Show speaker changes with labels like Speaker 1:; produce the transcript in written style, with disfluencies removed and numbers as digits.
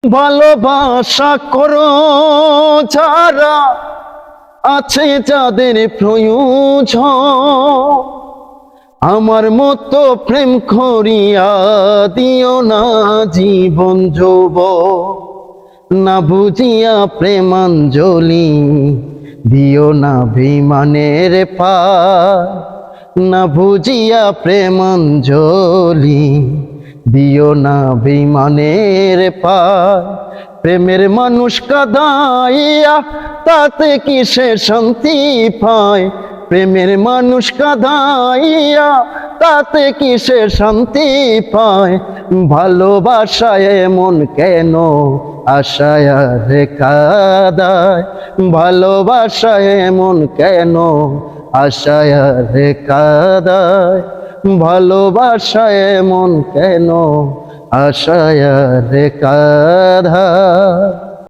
Speaker 1: ভালোবাসা করো যারা আছে যাদের প্রয়োজন, আমার মতো প্রেম করিয়া দিও না জীবন যৌবন। না বুঝিয়া প্রেমাঞ্জলি দিও না বিমানের পার, না বুঝিয়া প্রেমাঞ্জলি দিও না বিমানের পার। প্রেমের মানুষ কাঁদাইয়া তাতে কিসের শান্তি পায়, প্রেমের মানুষ কাঁদাইয়া তাতে কিসের শান্তি পায়। ভালোবাসায় এমন কেন আশায় রে কাঁদায়, ভালোবাসায় এমন কেন আশায় রে কাঁদায়, ভালোবাসায় এমন কেন আশায় রে কাঁদায়।